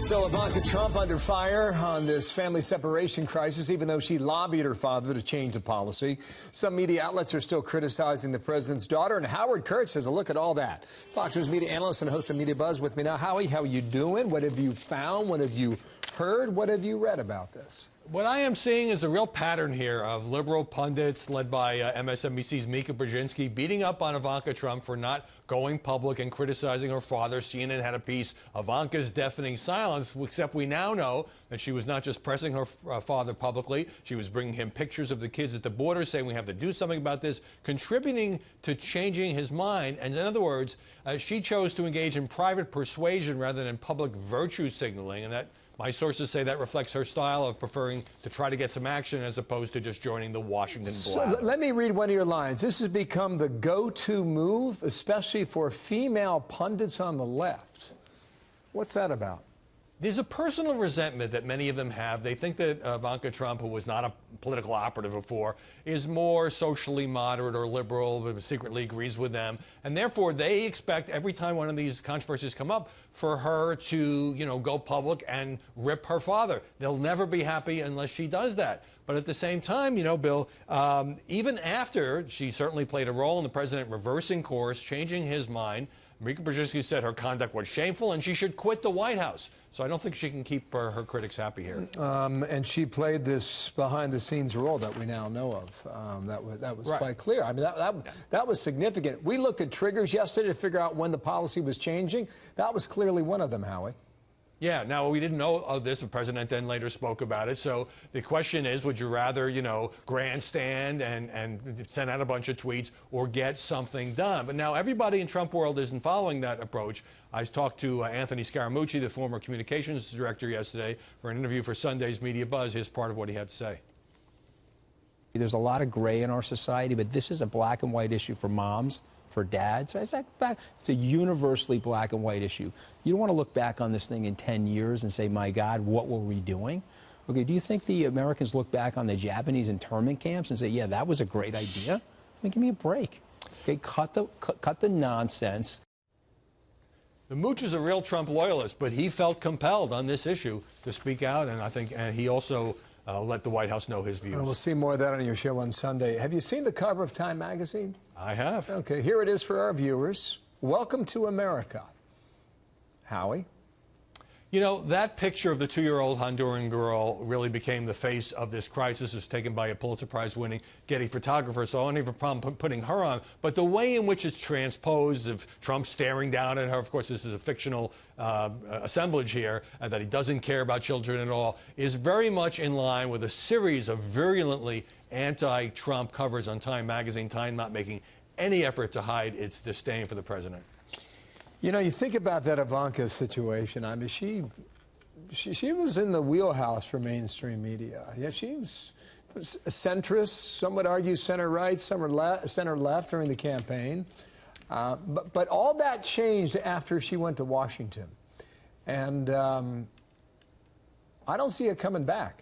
So Ivanka Trump under fire on this family separation crisis, even though she lobbied her father to change the policy. Some media outlets are still criticizing the president's daughter, and Howard Kurtz has a look at all that. Fox News media analyst and host of Media Buzz with me now. Howie, how are you doing? What have you found? What have you heard? What have you read about this? What I am seeing is a real pattern here of liberal pundits led by MSNBC's Mika Brzezinski beating up on Ivanka Trump for not going public and criticizing her father. CNN had a piece, Ivanka's deafening silence, except we now know that she was not just pressing her father publicly, she was bringing him pictures of the kids at the border saying we have to do something about this, contributing to changing his mind. And in other words, she chose to engage in private persuasion rather than public virtue signaling, and that my sources say that reflects her style of preferring to try to get some action as opposed to just joining the Washington blather. So let me read one of your lines. This has become the go-to move, especially for female pundits on the left. What's that about? There's a personal resentment that many of them have. They think that Ivanka Trump, who was not a political operative before, is more socially moderate or liberal, but secretly agrees with them. And therefore, they expect every time one of these controversies come up for her to, go public and rip her father. They'll never be happy unless she does that. But at the same time, Bill, even after she certainly played a role in the president reversing course, changing his mind, Mika Brzezinski said her conduct was shameful and she should quit the White House. So I don't think she can keep her critics happy here. And she played this behind-the-scenes role that we now know of. That was right. Quite clear. I mean, that was significant. We looked at triggers yesterday to figure out when the policy was changing. That was clearly one of them, Howie. Yeah, now we didn't know of this, the president then later spoke about it. So the question is, would you rather, grandstand and send out a bunch of tweets or get something done? But now everybody in Trump world isn't following that approach. I talked to Anthony Scaramucci, the former communications director, yesterday for an interview for Sunday's Media Buzz. Here's part of what he had to say. There's a lot of gray in our society, but this is a black and white issue for moms, for dads. It's a universally black and white issue. You don't want to look back on this thing in 10 years and say, my God, what were we doing? Okay, do you think the Americans look back on the Japanese internment camps and say, yeah, that was a great idea? I mean, give me a break. Okay, cut the nonsense. The Mooch is a real Trump loyalist, but he felt compelled on this issue to speak out, and I think he also let the White House know his views. We'll see more of that on your show on Sunday. Have you seen the cover of Time magazine? I have. Okay, here it is for our viewers. Welcome to America. Howie? That picture of the 2-year-old Honduran girl really became the face of this crisis. It was taken by a Pulitzer Prize-winning Getty photographer, so I don't have a problem putting her on. But the way in which it's transposed, of Trump staring down at her, of course, this is a fictional assemblage here, that he doesn't care about children at all, is very much in line with a series of virulently anti-Trump covers on Time magazine, Time not making any effort to hide its disdain for the president. You think about that Ivanka situation. I mean, she was in the wheelhouse for mainstream media. Yeah, she was a centrist. Some would argue center-right, some are center-left during the campaign. But all that changed after she went to Washington. And I don't see it coming back.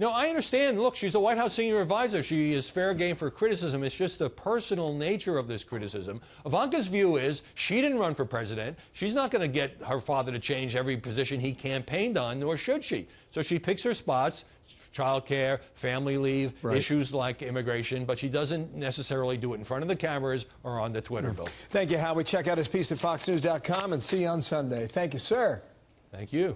No, I understand. Look, she's a White House senior advisor. She is fair game for criticism. It's just the personal nature of this criticism. Ivanka's view is she didn't run for president. She's not going to get her father to change every position he campaigned on, nor should she. So she picks her spots, child care, family leave, right, issues like immigration, but she doesn't necessarily do it in front of the cameras or on the Twitter bill. Thank you, Howie. Check out his piece at foxnews.com and see you on Sunday. Thank you, sir. Thank you.